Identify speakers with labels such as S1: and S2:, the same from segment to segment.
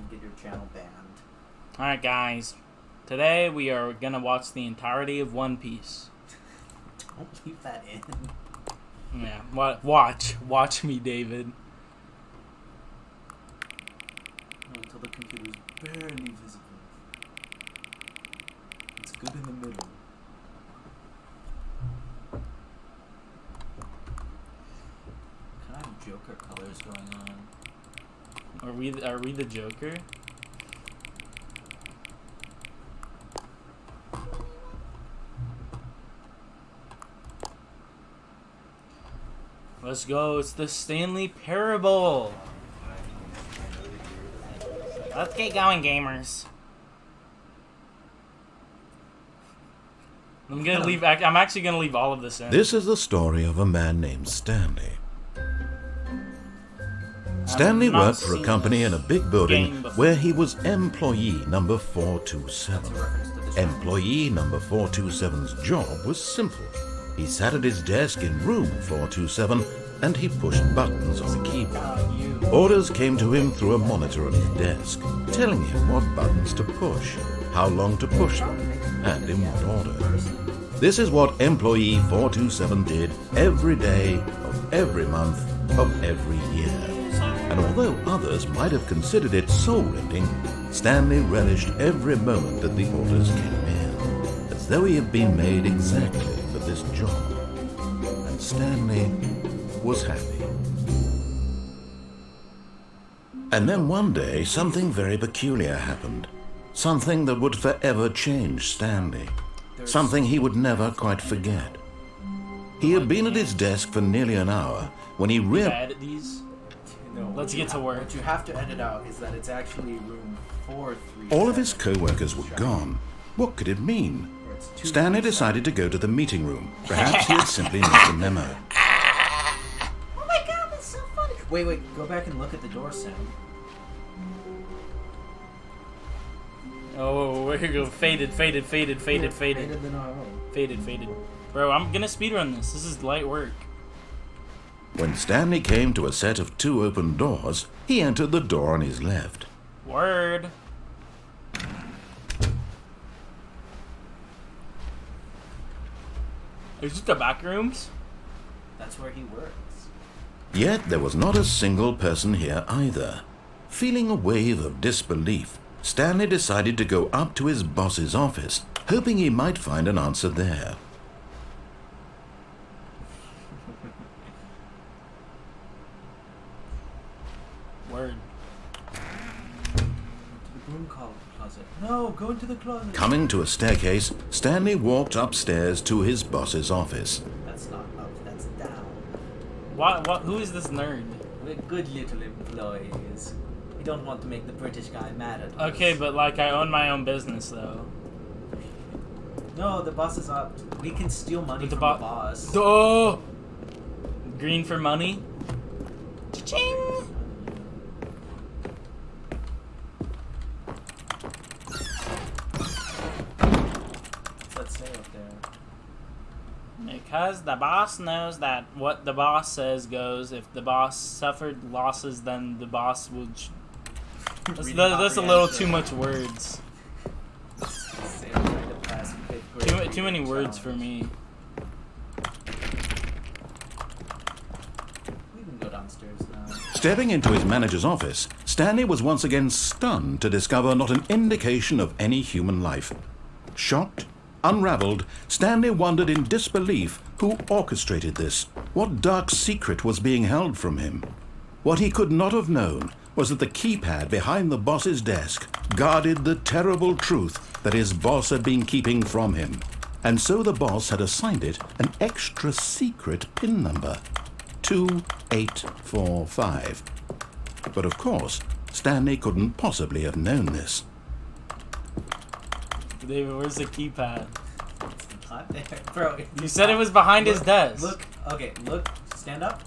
S1: and get your channel banned.
S2: Alright, guys. Today we are gonna watch the entirety of One Piece.
S1: Don't leave that in.
S2: Yeah, watch me, David.
S1: Until the computer is barely visible. It's good in the middle. What kind of Joker colors going on?
S2: Are we the Joker? Let's go. It's the Samley Parable. Let's get going, gamers. I'm actually gonna leave all of this in.
S3: This is the story of a man named Stanley. Stanley worked for a company in a big building where he was employee number 427. Employee number 427's job was simple. He sat at his desk in room 427 and he pushed buttons on a keyboard. Orders came to him through a monitor on his desk, telling him what buttons to push, how long to push them, and in what order. This is what employee 427 did every day of every month of every year. And although others might have considered it soul-rending, Stanley relished every moment that the orders came in, as though he had been made exactly for this job. And Stanley was happy. And then one day, something very peculiar happened. Something that would forever change Stanley. Something he would never quite forget. He had been at his desk for nearly an hour when he
S2: edit these.
S1: No,
S2: Let's get to work.
S1: What you have to edit out is that it's actually room 437.
S3: All of his co-workers were gone. What could it mean? Stanley decided to go to the meeting room. Perhaps he had simply missed a memo.
S1: Oh my god, that's so funny! Wait, go back and look at the door, Sam.
S2: Oh, where you go? Faded.
S1: Faded than our own.
S2: Faded. Bro, I'm gonna speedrun this. This is light work.
S3: When Stanley came to a set of 2 open doors, he entered the door on his left.
S2: Word. Is it the back rooms?
S1: That's where he works.
S3: Yet there was not a single person here either. Feeling a wave of disbelief, Stanley decided to go up to his boss's office, hoping he might find an answer there.
S2: Word.
S1: To the broom closet. No, go into the closet.
S3: Coming to a staircase, Stanley walked upstairs to his boss's office.
S1: That's not up, that's down.
S2: What? Who is this nerd?
S1: We're good little employees. We don't want to make the British guy mad at us.
S2: Okay, but like I own my own business though.
S1: No, the boss is up. We can steal money from the boss.
S2: Oh! Green for money. Cha-ching!
S1: What's that say up there?
S2: Because the boss knows that what the boss says goes. If the boss suffered losses, then the boss will... That's a little too much words. Too many words for me.
S1: We can go downstairs now.
S3: Stepping into his manager's office, Stanley was once again stunned to discover not an indication of any human life. Shocked, unraveled, Stanley wondered in disbelief who orchestrated this. What dark secret was being held from him? What he could not have known was that the keypad behind the boss's desk guarded the terrible truth that his boss had been keeping from him. And so the boss had assigned it an extra secret PIN number, 2845. But of course, Stanley couldn't possibly have known this.
S2: David, where's the keypad?
S1: It's not there. Bro,
S2: You said it was behind his desk.
S1: Look, stand up.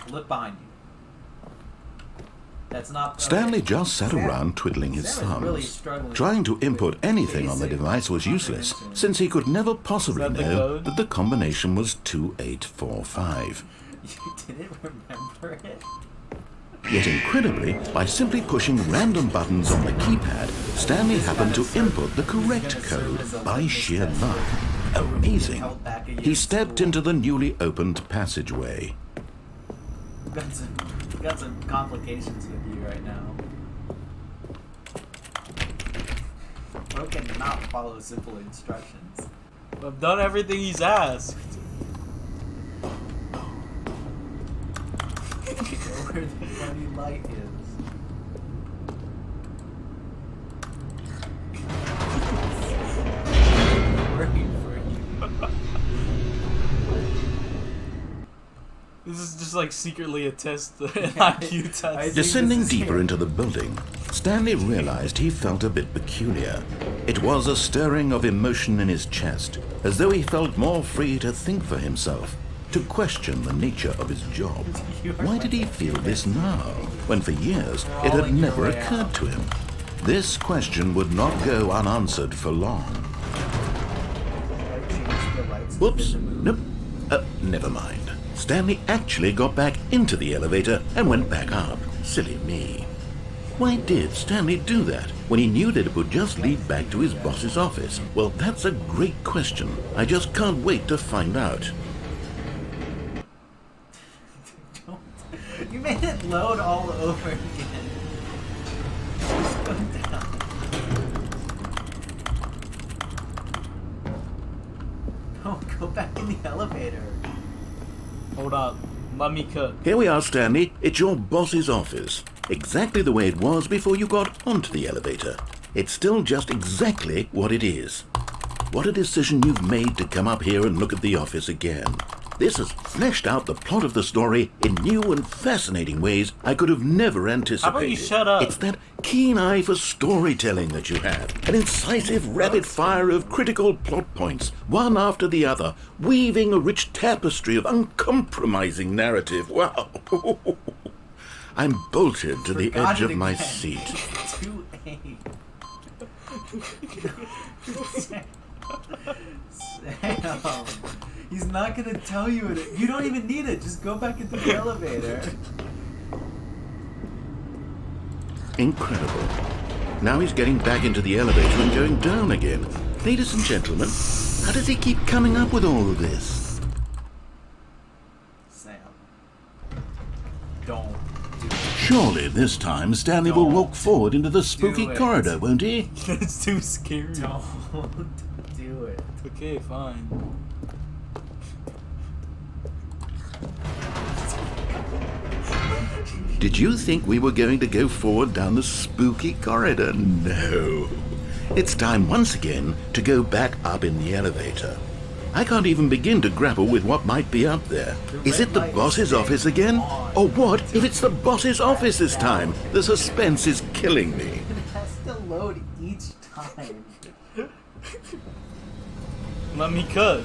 S1: Look behind you. That's not...
S3: Stanley just sat around twiddling his thumbs. Trying to input anything on the device was useless, since he could never possibly know that the combination was 2845.
S1: You didn't remember it?
S3: Yet incredibly, by simply pushing random buttons on the keypad, Stanley happened to input the correct code by sheer luck. Amazing. He stepped into the newly opened passageway.
S1: Got some complications with you right now. Bro cannot follow simple instructions.
S2: I've done everything he's asked.
S1: Where the funny light is. Working for you.
S2: This is just like secretly a test, an IQ test.
S3: Descending deeper into the building, Stanley realized he felt a bit peculiar. It was a stirring of emotion in his chest, as though he felt more free to think for himself, to question the nature of his job. Why did he feel this now, when for years it had never occurred to him? This question would not go unanswered for long. Whoops, nope, never mind. Stanley actually got back into the elevator and went back up. Silly me. Why did Stanley do that when he knew that it would just lead back to his boss's office? Well, that's a great question. I just can't wait to find out.
S1: You made it load all over again. Just go down. No, go back in the elevator.
S2: Hold up. Let me cook.
S3: Here we are, Stanley. It's your boss's office. Exactly the way it was before you got onto the elevator. It's still just exactly what it is. What a decision you've made to come up here and look at the office again. This has fleshed out the plot of the story in new and fascinating ways I could have never anticipated.
S2: How about you shut up?
S3: It's that keen eye for storytelling that you have. An incisive rapid fire of critical plot points, one after the other, weaving a rich tapestry of uncompromising narrative. Wow. I'm bolted to the edge of my seat.
S1: 2A. Sam, he's not gonna tell you it. You don't even need it. Just go back into the elevator.
S3: Incredible. Now he's getting back into the elevator and going down again. Ladies and gentlemen, how does he keep coming up with all of this?
S1: Sam, don't do it.
S3: Surely this time Stanley will walk forward into the spooky
S1: it.
S3: corridor, won't he?
S2: It's too scary.
S1: Don't do it.
S2: Okay, fine.
S3: Did you think we were going to go forward down the spooky corridor? No. It's time once again to go back up in the elevator. I can't even begin to grapple with what might be up there. Is it the boss's office again? Or what if it's the boss's office this time? The suspense is killing me.
S1: It has to load each time.
S2: Let me cook.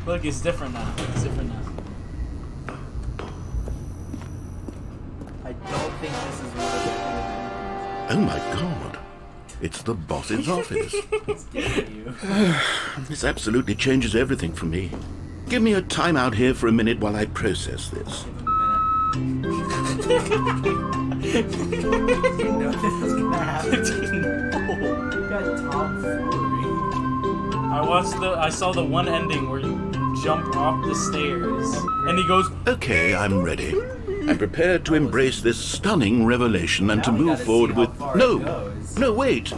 S2: Look, it's different now. It's different now.
S1: I don't think this is what it is.
S3: Oh my god. It's the boss's office.
S1: It's getting you.
S3: This absolutely changes everything for me. Give me a time out here for a minute while I process this.
S1: Give him a minute. You know this is gonna happen. You got tomfoolery.
S2: I saw the one ending where you jump off the stairs and he goes,
S3: Okay, I'm ready. I'm prepared to embrace this stunning revelation and to
S1: Now we
S3: move
S1: gotta
S3: forward
S1: see how
S3: with...
S1: far it
S3: No!
S1: goes.
S3: No, wait!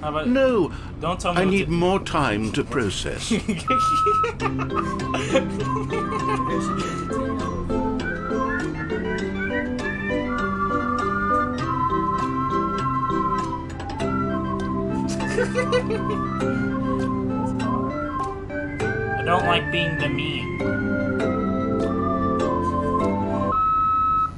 S2: how about
S3: No!
S2: don't tell me
S3: I
S2: what
S3: need
S2: to-
S3: more time to process.
S1: Maybe I should change it to
S2: I don't like being the meme.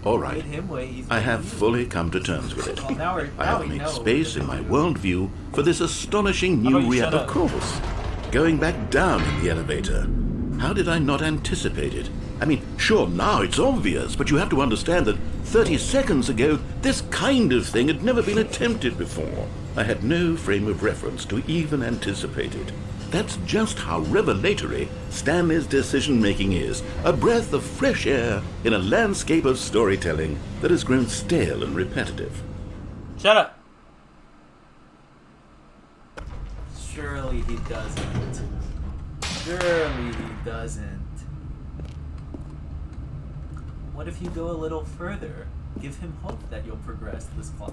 S3: All right.
S1: Made him wait. He's
S3: I have fully come to terms with it.
S1: Well, now
S3: I have
S1: we
S3: made
S1: know.
S3: space in my worldview for this astonishing
S2: How
S3: new
S2: about you
S3: reality.
S2: shut
S3: Of
S2: up?
S3: course. Going back down in the elevator. How did I not anticipate it? I mean, sure, now it's obvious, but you have to understand that 30 seconds ago, this kind of thing had never been attempted before. I had no frame of reference to even anticipate it. that's just how revelatory Stanley's decision-making is. A breath of fresh air in a landscape of storytelling that has grown stale and repetitive.
S2: Shut up.
S1: Surely he doesn't. Surely he doesn't. What if you go a little further? Give him hope that you'll progress this plot.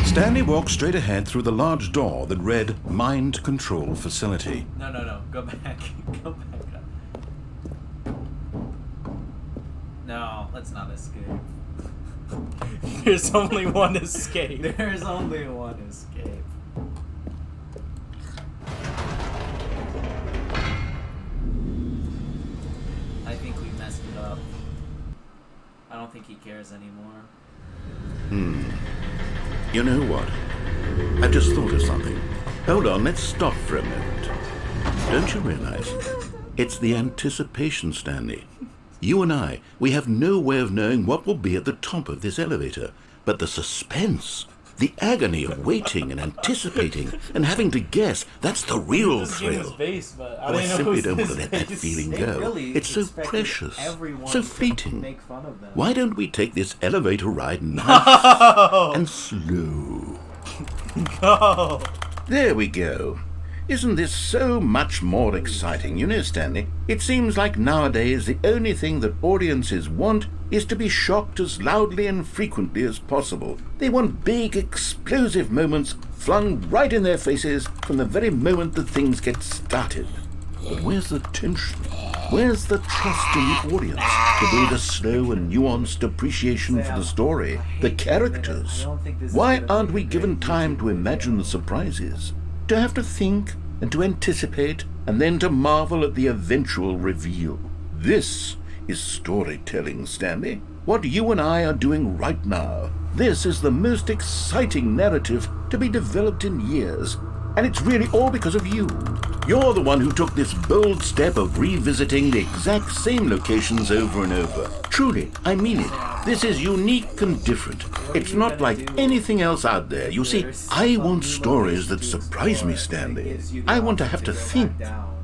S3: Stanley walked straight ahead through the large door that read Mind Control Facility.
S1: No. Go back. Go back up. No, let's not escape.
S2: There's only one escape.
S1: There's only one escape. I think we messed it up. I don't think he cares anymore.
S3: You know what? I've just thought of something. Hold on, let's stop for a moment. Don't you realize? It's the anticipation, Stanley. You and I, we have no way of knowing what will be at the top of this elevator. But the suspense, the agony of waiting and anticipating and having to guess, that's the real thrill.
S2: Face, but
S3: I simply don't want to let that feeling go.
S1: Really
S3: It's so precious, so fleeting.
S1: Make fun of them.
S3: Why don't we take this elevator ride nice and slow?
S2: Go.
S3: There we go. Isn't this so much more exciting? You know, Stanley, it seems like nowadays the only thing that audiences want is to be shocked as loudly and frequently as possible. They want big, explosive moments flung right in their faces from the very moment that things get started. But where's the tension? Where's the trust in the audience to build a slow and nuanced appreciation for the story, the characters? Why aren't we given time to imagine the surprises? To have to think and to anticipate and then to marvel at the eventual reveal. This is storytelling, Stanley. What you and I are doing right now. This is the most exciting narrative to be developed in years. And it's really all because of you. You're the one who took this bold step of revisiting the exact same locations over and over. Truly, I mean it. This is unique and different. It's not like anything else out there. You see, I want stories that surprise me, Stanley. I want to have to think.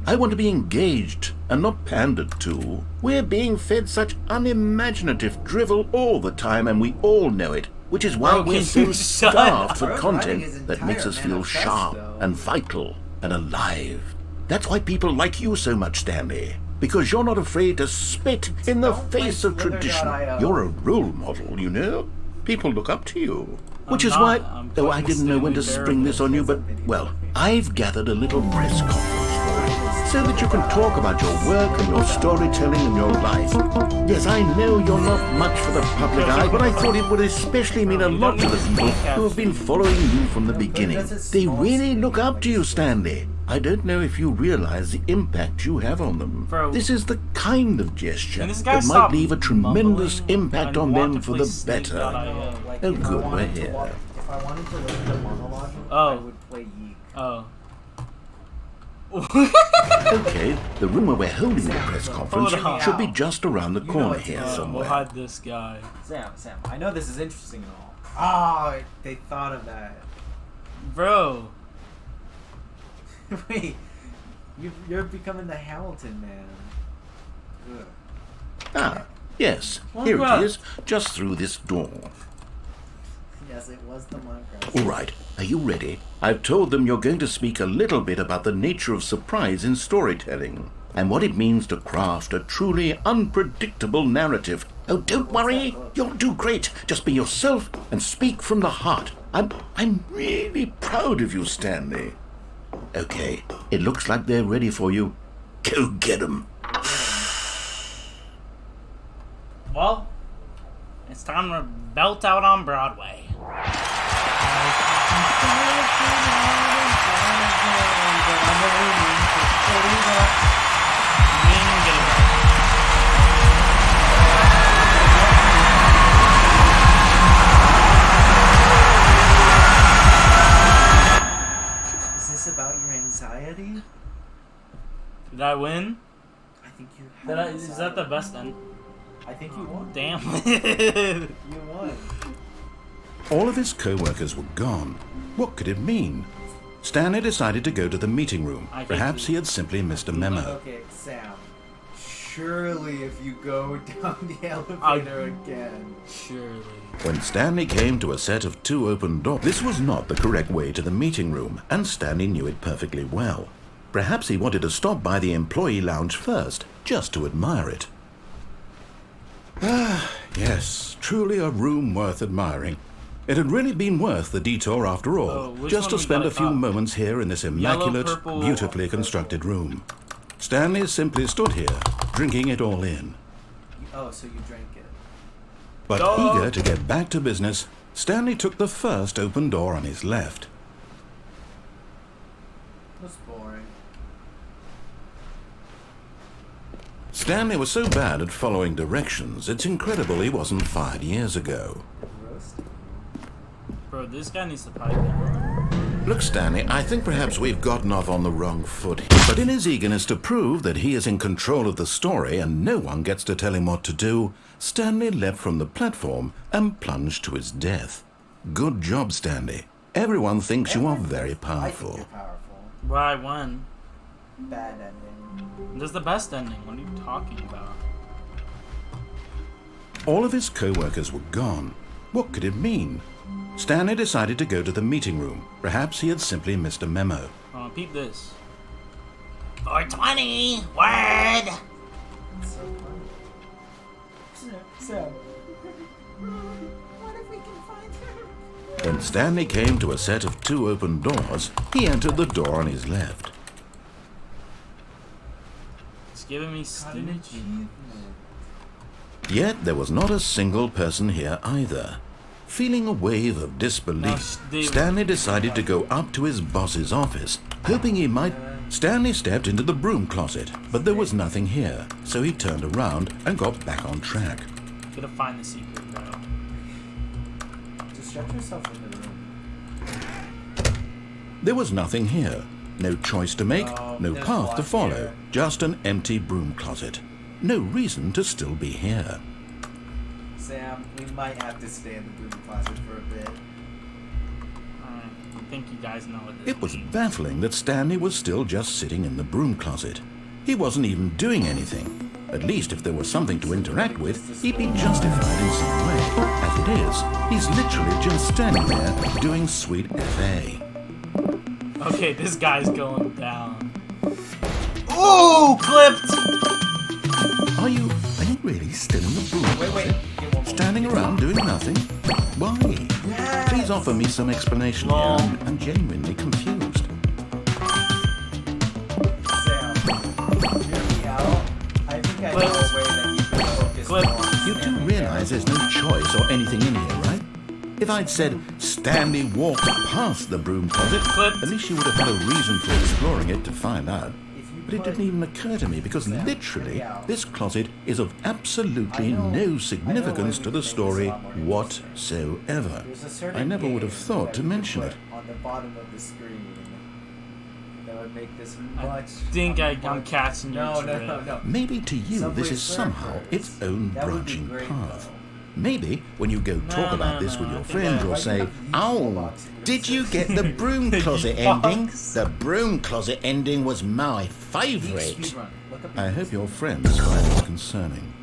S3: I want to be engaged and not pandered to. We're being fed such unimaginative drivel all the time, and we all know it. Which is why we're so starved for content that makes us feel sharp and vital and alive. That's why people like you so much, Stanley. Because you're not afraid to spit in the face of tradition. You're a role model, you know? People look up to you. Which is why, though I didn't know when to spring this on you, but, well, I've gathered a little press conference for you, so that you can talk about your work and your storytelling and your life. Yes, I know you're not much for the public eye, but I thought it would especially mean a lot to the people who have been following you from the beginning. They really look up to you, Stanley. I don't know if you realize the impact you have on them. This is the kind of gesture that might leave a tremendous impact on them for the better. Oh, good, we're here.
S1: If I wanted to listen to monologue, I would play Yeek.
S2: Oh.
S3: Okay, the room where we're holding the press conference should be just around the corner here
S2: We'll
S3: somewhere.
S2: hide this guy.
S1: Sam, I know this is interesting and all. Oh, they thought of that.
S2: Bro.
S1: Wait, you're becoming the Hamilton man. Ugh.
S3: Ah, yes, here it is, just through this door.
S1: Yes, it was the Minecraft.
S3: All right, are you ready? I've told them you're going to speak a little bit about the nature of surprise in storytelling and what it means to craft a truly unpredictable narrative. Oh, don't worry, you'll do great. Just be yourself and speak from the heart. I'm really proud of you, Stanley. Okay, it looks like they're ready for you. Go get them.
S2: Well, it's time to belt out on Broadway.
S1: Is this about your anxiety?
S2: Did I win?
S1: I think you have
S2: Is that the best end?
S1: I think you won.
S2: Damn.
S1: You won.
S3: All of his co-workers were gone. What could it mean? Stanley decided to go to the meeting room.
S2: I hate
S3: Perhaps
S2: these.
S3: he had simply missed a memo.
S1: Okay, Sam. Surely if you go down the elevator again.
S2: Surely.
S3: When Stanley came to a set of 2 open doors, this was not the correct way to the meeting room, and Stanley knew it perfectly well. Perhaps he wanted to stop by the employee lounge first, just to admire it. Ah, yes, truly a room worth admiring. It had really been worth the detour after all, just to spend a few moments here in this immaculate,
S2: purple,
S3: beautifully constructed room. Stanley simply stood here, drinking it all in.
S1: Oh, so you drank it.
S3: But eager to get back to business, Stanley took the first open door on his left.
S1: That's boring.
S3: Stanley was so bad at following directions, it's incredible he wasn't fired years ago.
S1: Roasting.
S2: Bro, this guy needs to pipe down.
S3: Look, Stanley, I think perhaps we've gotten off on the wrong foot here. But in his eagerness to prove that he is in control of the story and no one gets to tell him what to do, Stanley leapt from the platform and plunged to his death. Good job, Stanley. Everyone thinks you are very
S1: I think
S3: powerful.
S1: you're powerful.
S2: Why one?
S1: Bad ending.
S2: This is the best ending. What are you talking about?
S3: All of his co-workers were gone. What could it mean? Stanley decided to go to the meeting room. Perhaps he had simply missed a memo.
S2: Oh, peep this.
S4: 420, word!
S1: It's so funny. Sam. What if we can find him?
S3: When Stanley came to a set of 2 open doors, he entered the door on his left.
S2: It's giving me
S1: Got an
S2: stingy.
S1: achievement.
S3: Yet there was not a single person here either. Feeling a wave of disbelief, Stanley decided to go up to his boss's office, hoping he might... Stanley stepped into the broom closet, but there was nothing here, so he turned around and got back on track.
S2: Gotta find the secret, bro.
S1: Just shut yourself in the room.
S3: There was nothing here. No choice to make, no
S1: there's
S3: path to
S1: one
S3: follow,
S1: here.
S3: just an empty broom closet. No reason to still be here.
S1: Sam, we might have to stay in the broom closet for a bit.
S2: Alright, I think you guys know what this
S3: It was
S2: means.
S3: baffling that Stanley was still just sitting in the broom closet. He wasn't even doing anything. At least if there was something to interact with, he'd be justified in some way. As it is, he's literally just standing there doing sweet FA.
S2: Okay, this guy's going down. Ooh, clipped!
S3: Are you really still in the broom
S1: Wait.
S3: closet?
S1: Get one more.
S3: Standing around doing nothing? Why?
S1: Yes.
S3: Please offer me some explanation here. I'm genuinely confused.
S1: Sam, hear me out. I think I know a way that you can focus
S2: Clip.
S1: more on
S3: You do
S1: standing
S3: realize
S1: there.
S3: there's no choice or anything in here, right? If I'd said Stanley walked past the broom closet,
S2: Clipped.
S3: at least you would have had a reason for exploring it to find out.
S1: If you
S3: But it
S1: put-
S3: didn't even occur to me because
S1: Sam,
S3: literally
S1: hear me out.
S3: this closet is of absolutely no significance to the story whatsoever.
S1: There's a certain
S3: I never would have
S1: game
S3: thought
S1: that
S3: to
S1: you can
S3: mention
S1: put
S3: it.
S1: on the bottom of the screen that would make this
S2: I
S1: much.
S2: think I'm catching your
S1: No.
S2: drift.
S3: Maybe to you
S1: Subway
S3: this is somehow
S1: Surfers.
S3: its own
S1: That would be
S3: branching
S1: great,
S3: path.
S1: though.
S3: Maybe when you go talk
S2: No,
S3: about
S2: no,
S3: this
S2: no,
S3: with
S2: I
S3: your
S2: think
S3: friends,
S2: I-
S3: you'll
S1: Why
S3: say,
S1: do you have
S3: "Oh,
S1: box in your
S3: did you get the broom closet
S2: Box.
S3: ending? The broom closet ending was my favourite."
S1: Speedrun. Look up
S3: I hope your friends find it concerning.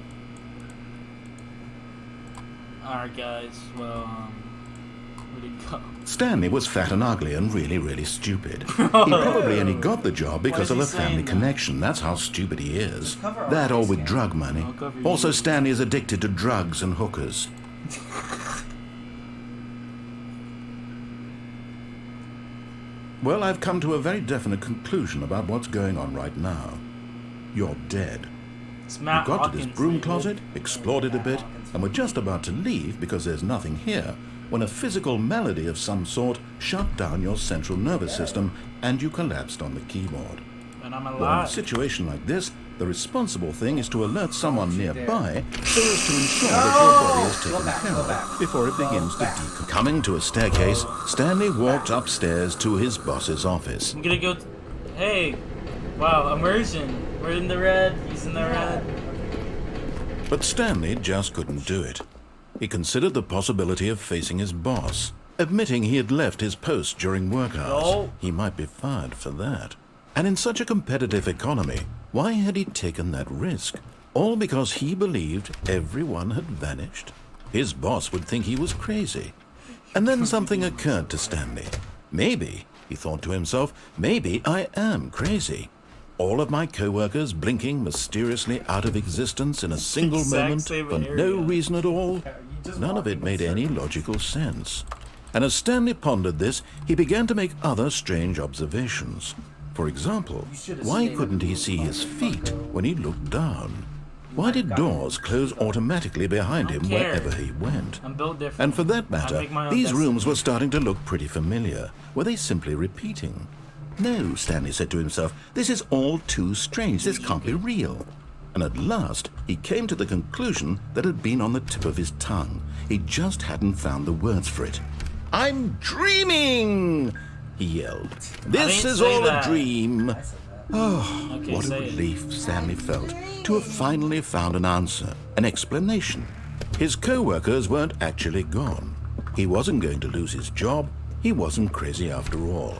S2: Alright, guys. Well, where'd it go?
S3: Stanley was fat and ugly and really stupid. He probably only got the job because
S2: What
S3: of
S2: is
S3: a
S2: he
S3: family
S2: saying now?
S3: connection. That's how stupid he is.
S1: Cover our
S3: That or
S1: face
S3: with
S1: cam.
S3: drug money.
S2: I'll cover you.
S3: Also, Stanley is addicted to drugs and hookers. Well, I've come to a very definite conclusion about what's going on right now. You're dead.
S2: It's
S3: You
S2: Matt
S3: got to this
S2: Hawkins,
S3: broom
S2: dude.
S3: closet, explored it a bit, and were just about to leave because there's nothing here, when a physical malady of some sort shut down your central nervous system and you collapsed on the keyboard.
S2: And I'm
S3: Well, in a
S2: alive.
S3: situation like this, the responsible thing is to alert someone nearby so as to ensure that your body is taken care of before it begins to decompose. Coming to a staircase, Stanley walked upstairs to his boss's office.
S2: I'm gonna go. Hey, wow, immersion. We're in the red. He's in the red.
S3: But Stanley just couldn't do it. He considered the possibility of facing his boss, admitting he had left his post during work hours.
S2: No.
S3: He might be fired for that. And in such a competitive economy, why had he taken that risk? All because he believed everyone had vanished? His boss would think he was crazy. And then something occurred to Stanley. Maybe, he thought to himself, maybe I am crazy. All of my co-workers blinking mysteriously out of existence in a single
S2: Exact
S3: moment
S2: same
S3: for
S2: area.
S3: no reason at all. None of it made any logical sense. And as Stanley pondered this, he began to make other strange observations. For example, why couldn't he see his feet when he looked down? Why did doors close automatically behind him wherever he went?
S2: I'm built different.
S3: And for that
S2: I
S3: matter,
S2: make my own
S3: these
S2: destiny.
S3: rooms were starting to look pretty familiar. Were they simply repeating? No, Stanley said to himself, this is all too strange. This can't be real. And at last, he came to the conclusion that had been on the tip of his tongue. He just hadn't found the words for it. I'm dreaming! He yelled. This
S2: didn't
S3: is
S2: say
S3: all
S2: that.
S3: a dream.
S1: I said that.
S3: Oh,
S2: Okay,
S3: what a
S2: say it.
S3: relief Stanley felt to have finally found an answer, an explanation. His co-workers weren't actually gone. He wasn't going to lose his job. He wasn't crazy after all.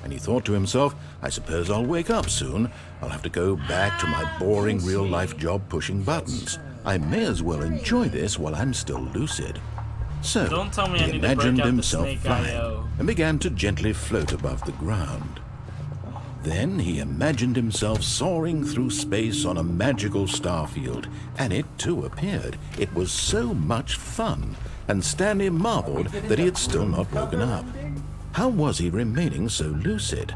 S3: And he thought to himself, I suppose I'll wake up soon. I'll have to go back to my boring real-life job pushing buttons. I may as well enjoy this while I'm still lucid. So
S2: Don't tell me I
S3: he
S2: need to break
S3: imagined
S2: out the
S3: himself
S2: snake
S3: flying
S2: IO.
S3: and began to gently float above the ground. Then he imagined himself soaring through space on a magical starfield, and it too appeared. It was so much fun, and Stanley marveled that he had still not woken up. How was he remaining so lucid?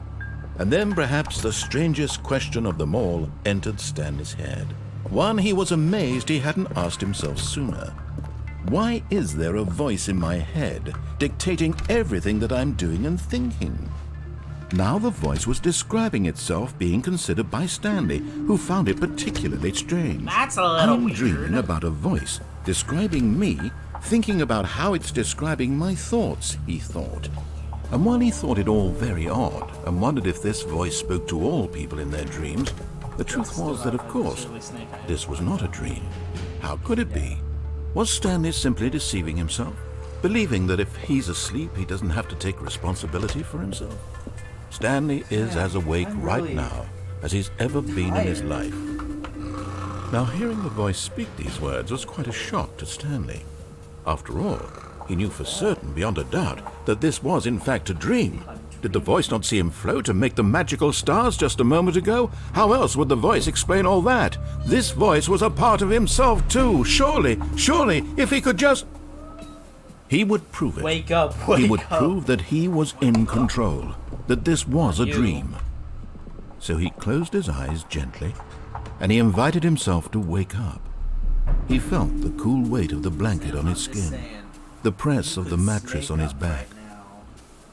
S3: And then perhaps the strangest question of them all entered Stanley's head. One he was amazed he hadn't asked himself sooner. Why is there a voice in my head dictating everything that I'm doing and thinking? Now the voice was describing itself being considered by Stanley, who found it particularly strange.
S2: That's a little
S3: I'm
S2: weird.
S3: dreaming about a voice describing me, thinking about how it's describing my thoughts, he thought. And while he thought it all very odd and wondered if this voice spoke to all people in their dreams, the truth was that, of course, this was not a dream. How could it be? Was Stanley simply deceiving himself, believing that if he's asleep he doesn't have to take responsibility for himself? Stanley is as awake right now as he's ever been in his life. Now, hearing the voice speak these words was quite a shock to Stanley. After all, he knew for certain, beyond a doubt, that this was in fact a dream. Did the voice not see him float and make the magical stars just a moment ago? How else would the voice explain all that? This voice was a part of himself too. Surely, if he could just... He would prove it.
S2: Wake up, wake
S3: He would
S2: up.
S3: prove that he was in control, that this was a dream. So he closed his eyes gently, and he invited himself to wake up. He felt the cool weight of the blanket on his skin, the press of the mattress on his back,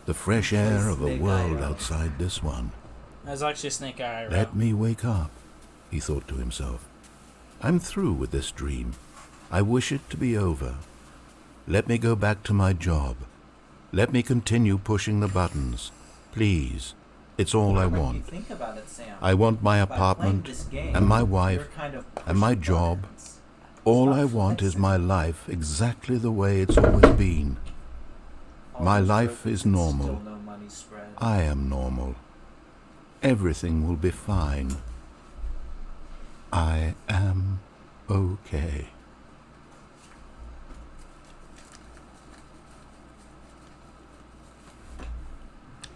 S3: the fresh air of a world outside this one.
S2: That's actually a snake eye.
S3: Let me wake up, he thought to himself. I'm through with this dream. I wish it to be over. Let me go back to my job. Let me continue pushing the buttons. Please, it's all I want.
S1: Think about it, Sam.
S3: I want my
S1: By playing
S3: apartment
S1: this game,
S3: and my
S1: you're
S3: wife
S1: kind of
S3: and my
S1: pushing
S3: job.
S1: buttons.
S3: All I want is my life exactly the way it's always been.
S1: All
S3: My
S1: those
S3: life
S1: tokens,
S3: is normal.
S1: still no money spread.
S3: I am normal. Everything will be fine. I am okay.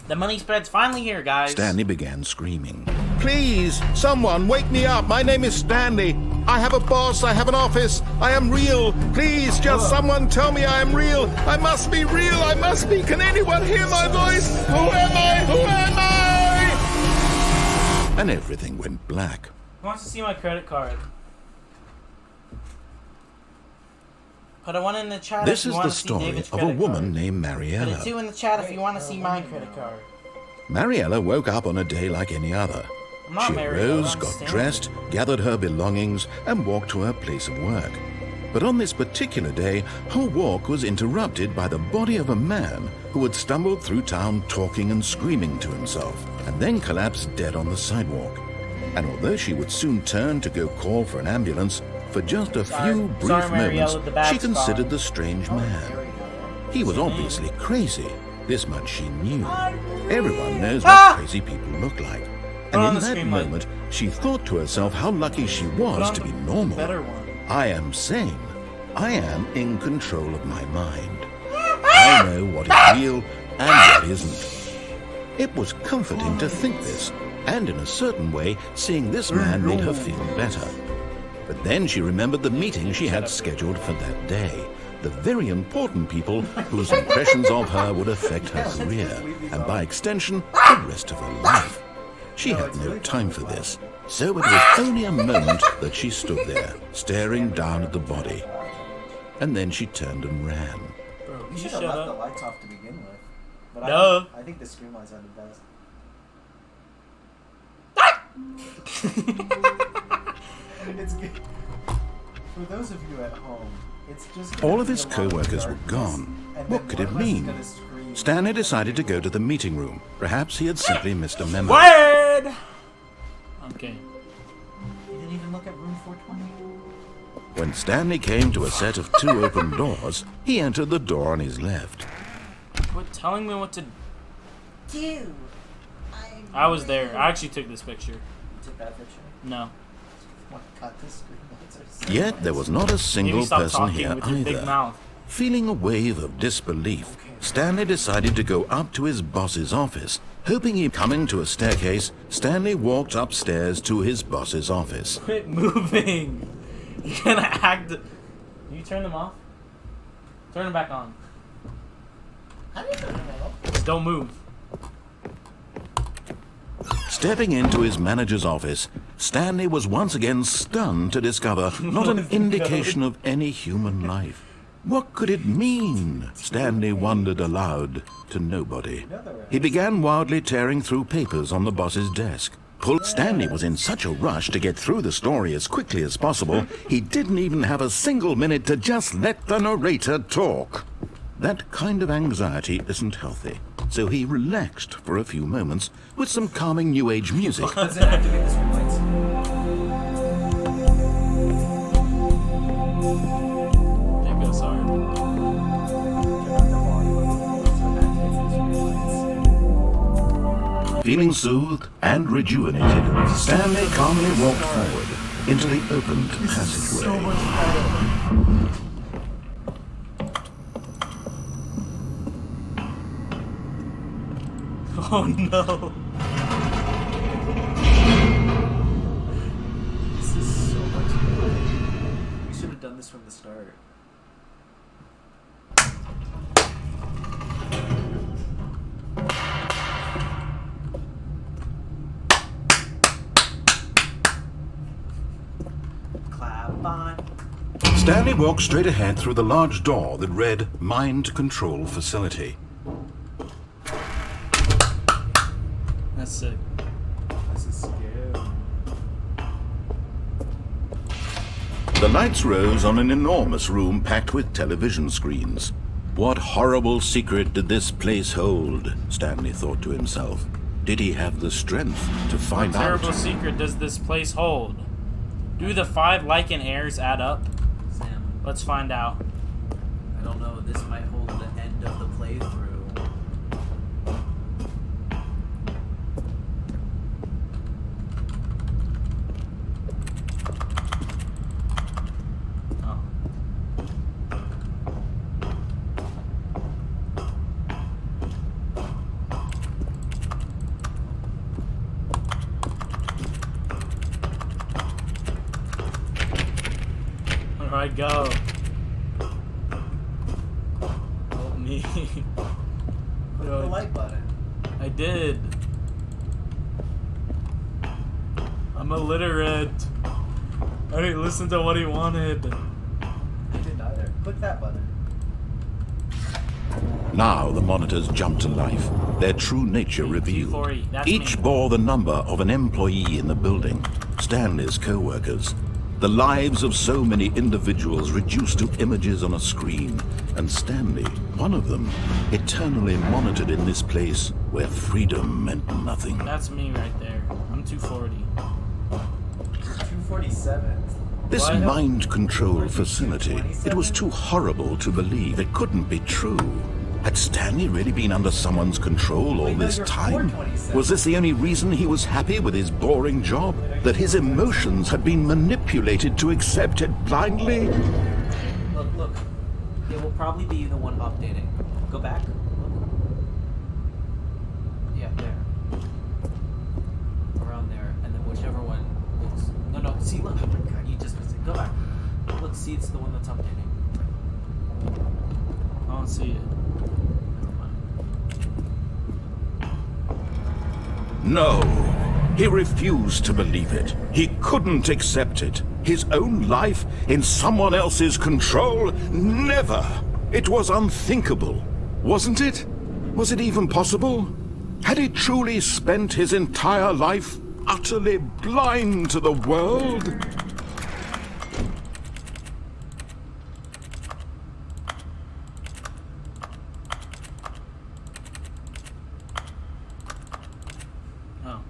S2: The money spread's finally here, guys.
S3: Stanley began screaming. Please, someone, wake me up. My name is Stanley. I have a boss. I have an office. I am real. Please, just someone tell me I am real. I must be real. I must be. Can anyone hear my voice? Who am I? Who am I? And everything went black.
S2: Who wants to see my credit card? Put a 1 in the chat
S3: This
S2: if you
S3: is
S2: want
S3: the
S2: to see
S3: story
S2: David's
S3: of a
S2: credit
S3: woman
S2: card.
S3: named
S2: Put a
S3: Mariella.
S2: 2 in the chat if you want to see my credit card.
S3: Mariella woke up on a day like any other.
S2: I'm not
S3: She
S2: Mariella,
S3: arose,
S2: I'm
S3: got
S2: Stanley.
S3: dressed, gathered her belongings, and walked to her place of work. But on this particular day, her walk was interrupted by the body of a man who had stumbled through town talking and screaming to himself, and then collapsed dead on the sidewalk. And although she would soon turn to go call for an ambulance, for just a few brief
S2: Sorry, Mariella,
S3: moments,
S2: the bag's
S3: she considered
S2: gone.
S3: the strange man. He was obviously crazy. This much she knew. Everyone knows what crazy people look like. And in that moment, she thought to herself how lucky she was to be normal. I am sane. I am in control of my mind. I know what is real and what isn't. It was comforting to think this, and in a certain way, seeing this man made her feel better. But then she remembered the meeting she had scheduled for that day. The very important people whose impressions of her would affect her career, and by extension, the rest of her life. She had no time for this, so it was only a moment that she stood there, staring down at the body. And then she turned and ran.
S1: Bro, you should have left the lights off to begin with. But
S2: No.
S1: I think the screen lights are the best. It's good. For those of you at home, it's just...
S3: All of his co-workers were gone. What could it mean? Stanley decided to go to the meeting room. Perhaps he had simply missed a memo.
S2: Word! Okay.
S1: You didn't even look at room 420?
S3: When Stanley came to a set of 2 open doors, he entered the door on his left.
S2: Quit telling me what to
S1: Dude!
S2: I was there. I actually took this picture.
S1: You took that picture?
S2: No.
S1: What, cut this screen lights are so
S3: Yet there was not a single
S2: Maybe stop
S3: person
S2: talking
S3: here
S2: with your big
S3: either.
S2: mouth.
S3: Feeling a wave of disbelief, Stanley decided to go up to his boss's office. Hoping he'd come into a staircase, Stanley walked upstairs to his boss's office.
S2: Quit moving. You're gonna act... You turn them off? Turn them back on.
S1: How do you turn them off?
S2: Don't move.
S3: Stepping into his manager's office, Stanley was once again stunned to discover not an indication of any human life. What could it mean? Stanley wondered aloud to nobody. He began wildly tearing through papers on the boss's desk. Stanley was in such a rush to get through the story as quickly as possible, he didn't even have a single minute to just let the narrator talk. That kind of anxiety isn't healthy, so he relaxed for a few moments with some calming New Age music.
S1: Does it activate the screen lights?
S2: There you go, sorry.
S1: Turn on the volume so it activates the screen lights.
S3: Feeling soothed and rejuvenated, Stanley calmly walked forward into the opened passageway.
S1: So much better.
S2: Oh no.
S1: This is so much better. We should have done this from the start. Clap on.
S3: Stanley walked straight ahead through the large door that read Mind Control Facility.
S2: That's sick.
S1: This is scary.
S3: The lights rose on an enormous room packed with television screens. What horrible secret did this place hold? Stanley thought to himself. Did he have the strength to find
S2: What terrible
S3: out?
S2: secret does this place hold? Do the 5 Lycan airs add up?
S1: Sam,
S2: Let's find out.
S1: I don't know. This might hold the end of the playthrough.
S2: Oh. Alright, go. Help me.
S1: Click the like button.
S2: I did. I'm illiterate. I didn't listen to what he wanted.
S1: I didn't either. Click that button.
S3: Now the monitors jumped to life, their true nature revealed.
S2: 240, that's
S3: Each
S2: me.
S3: bore the number of an employee in the building, Stanley's co-workers. The lives of so many individuals reduced to images on a screen, and Stanley, one of them, eternally monitored in this place where freedom meant nothing.
S2: That's me right there. I'm 240.
S1: 247.
S3: This
S2: What?
S3: mind control facility, it was too horrible to believe. It couldn't be true. Had Stanley really been under someone's control all this time? Was this the only reason he was happy with his boring job? That his emotions had been manipulated to accept it blindly?
S1: Look. It will probably be the one updating. Go back. Look. Yeah, there. Around there. And then whichever one looks... No, see, look. Oh my god, you just missed it. Go back. Look, see, it's the one that's updating.
S2: I don't see it.
S3: No. He refused to believe it. He couldn't accept it. His own life in someone else's control? Never! It was unthinkable, wasn't it? Was it even possible? Had he truly spent his entire life utterly blind to the world?
S2: Oh.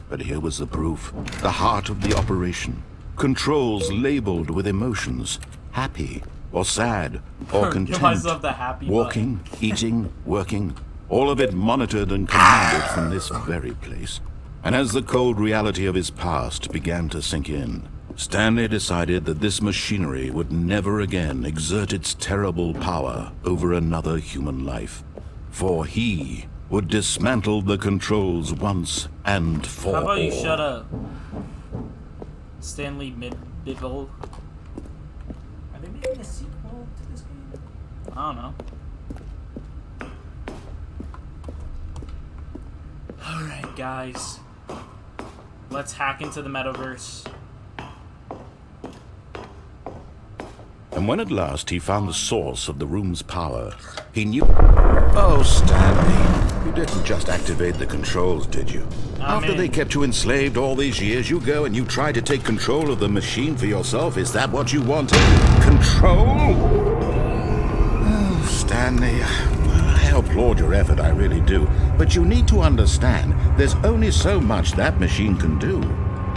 S3: But here was the proof, the heart of the operation. Controls labeled with emotions, happy or sad or
S2: I
S3: content.
S2: love the happy
S3: Walking, eating, working, all of it monitored and commanded from this very place. And as the cold reality of his past began to sink in, Stanley decided that this machinery would never again exert its terrible power over another human life. For he would dismantle the controls once and for
S2: How about you
S3: all.
S2: shut up? Stanley Bibble.
S1: Are they making a sequel to this game?
S2: I don't know. Alright, guys. Let's hack into the metaverse.
S3: And when at last he found the source of the room's power, he knew... Oh, Stanley, you didn't just activate the controls, did you? After they kept you enslaved all these years, you go and you try to take control of the machine for yourself. Is that what you wanted? Control? Oh, Stanley, I applaud your effort, I really do. But you need to understand, there's only so much that machine can do.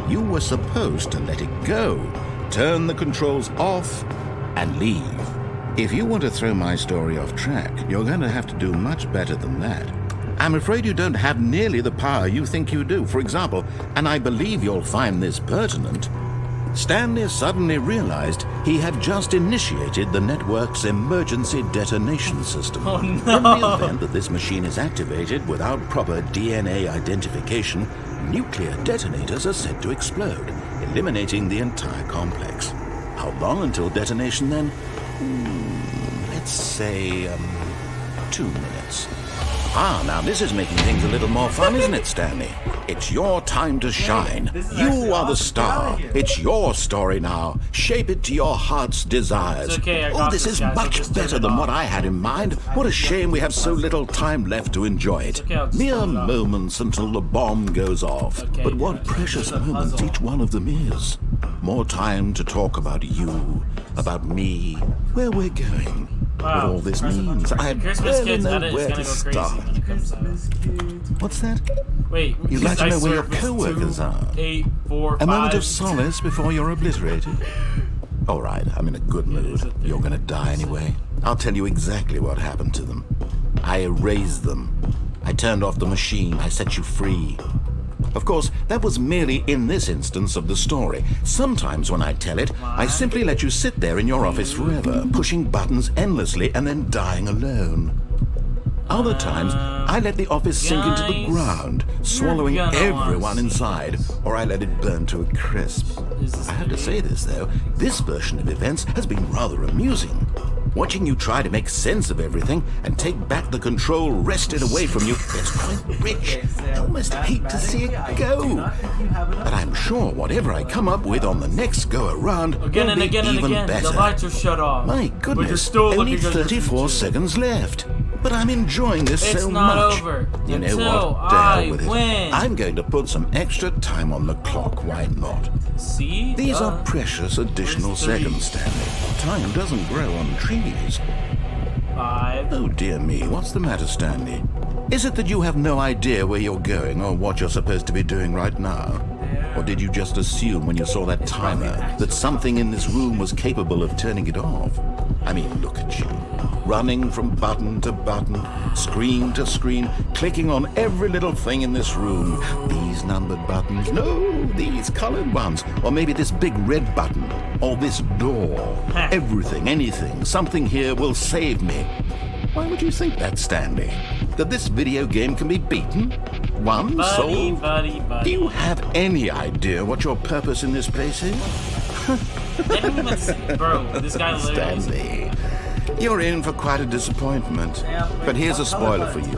S3: You were supposed to let it go, turn the controls off, and leave. If you want to throw my story off track, you're going to have to do much better than that. I'm afraid you don't have nearly the power you think you do. For example, and I believe you'll find this pertinent, Stanley suddenly realized he had just initiated the network's emergency detonation system.
S2: Oh, no.
S3: In the event that this machine is activated without proper DNA identification, nuclear detonators are said to explode, eliminating the entire complex. How long until detonation then? Let's say, 2 minutes. Ah, now this is making things a little more fun, isn't it, Stanley? It's your time to shine.
S1: this is
S3: You
S1: actually
S3: are the
S1: awesome. Get out
S3: star.
S1: of here.
S3: It's your story now. Shape it to your heart's desires.
S2: It's okay, I
S3: Oh,
S2: got
S3: this
S2: this,
S3: is
S2: guys. I'll
S3: much
S2: just turn
S3: better
S2: it
S3: than
S2: off.
S3: what I had in mind. What a shame we have so little time left to enjoy it.
S2: okay, I'll just
S3: Mere
S2: turn it off.
S3: moments until the bomb goes off.
S2: Okay,
S3: But what
S2: guys.
S3: precious
S1: It's a
S3: moments
S1: puzzle.
S3: each one of them is. More time to talk about you, about me, where we're going. What
S2: Wow.
S3: all this means. I
S2: Christmas
S3: barely
S2: Kids
S3: know
S2: edit is
S3: where
S2: gonna
S3: to
S2: go crazy
S3: start.
S2: when it comes out.
S3: What's that?
S2: Wait,
S3: You'd like to
S2: I
S3: know where
S2: swear
S3: your
S2: if it's
S3: co-workers
S2: 2,
S3: are.
S2: 8, 4,
S3: A moment
S2: 5.
S3: of solace before you're obliterated. All right, I'm in a good mood. You're gonna die anyway. I'll tell you exactly what happened to them. I erased them. I turned off the machine. I set you free. Of course, that was merely in this instance of the story. Sometimes when I tell it, I simply let you sit there in your office forever, pushing buttons endlessly and then dying alone. Other times, I let the office sink into the
S2: guys,
S3: ground, swallowing
S2: gonna wanna
S3: everyone
S2: see
S3: inside, or I let it burn to a crisp.
S2: Is this
S3: I have to
S2: the-
S3: say this, though. This version of events has been rather amusing. Watching you try to make sense of everything and take back the control wrested away from you, it's quite rich. I almost hate to see it go. But I'm sure whatever I come up with on the next go-around
S2: Again
S3: will
S2: and
S3: be
S2: again and
S3: even
S2: again.
S3: better.
S2: The lights are shut off.
S3: My
S2: But you're
S3: goodness,
S2: still
S3: only
S2: looking at your
S3: 34
S2: future.
S3: seconds left. But I'm enjoying this
S2: It's
S3: so
S2: not
S3: much.
S2: over
S3: You know
S2: until
S3: what? To
S2: I
S3: hell with it.
S2: win.
S3: I'm going to put some extra time on the clock. Why not?
S2: See?
S3: These are
S2: Duh.
S3: precious additional
S2: Where's 3?
S3: seconds, Stanley. Time doesn't grow on trees.
S2: 5.
S3: Oh dear me, what's the matter, Stanley? Is it that you have no idea where you're going or what you're supposed to be doing right now? Or did you just assume when you saw that timer that something in this room was capable of turning it off? I mean, look at you. Running from button to button, screen to screen, clicking on every little thing in this room. These numbered buttons, no, these colored ones. Or maybe this big red button, or this door. Everything, anything, something here will save me. Why would you think that, Stanley? That this video game can be beaten? Won? Sold?
S2: Buddy.
S3: Do you have any idea what your purpose in this place is?
S2: Bro, this guy literally...
S3: Stanley, you're in for quite a disappointment. But here's a spoiler for you.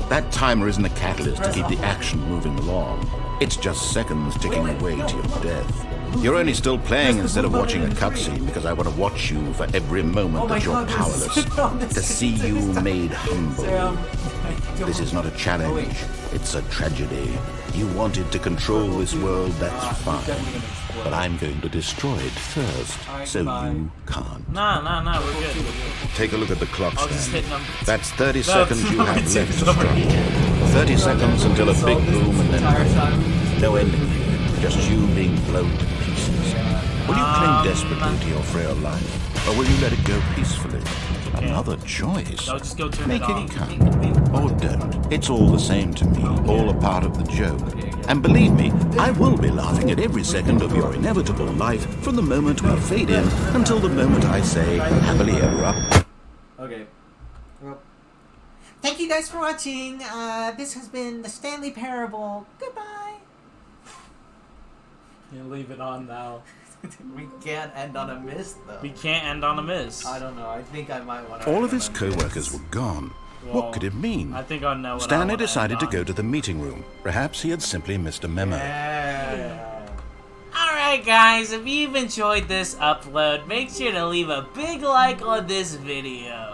S3: That timer isn't a catalyst to keep the action moving along. It's just seconds ticking away to your death. You're only still playing instead of watching a cutscene because I want to watch you for every moment that you're powerless. To see you made humble. This is not a challenge. It's a tragedy. You wanted to control this world, that's fine. But I'm going to destroy it first, so you can't.
S2: Nah, we're good.
S3: Take a look at the clock,
S2: I'll just
S3: Stanley.
S2: hit number...
S3: That's 30 seconds you have left to
S2: Sorry.
S3: strike. 30 seconds until a big boom and then no ending. Just you being blown to pieces. Will you cling desperately to your frail life, or will you let it go peacefully? Another choice.
S2: I'll just go turn
S3: Make
S2: it on.
S3: it count. Or don't. It's all the same to me, all a part of the joke. And believe me, I will be laughing at every second of your inevitable life from the moment we fade in until the moment I say, happily ever up.
S1: Okay. Well, thank you guys for watching. This has been the Samley Parable. Goodbye.
S2: You leave it on now.
S1: We can't end on a miss, though.
S2: We can't end on a miss.
S1: I don't know. I think I might want to.
S3: All of his co-workers were gone.
S2: Well,
S3: What could it mean?
S2: I think I know what
S3: Stanley
S2: I wanna
S3: decided to
S2: end
S3: go
S2: on.
S3: to the meeting room. Perhaps he had simply missed a memo.
S1: Yeah.
S2: Alright guys, if you've enjoyed this upload, make sure to leave a big like on this video.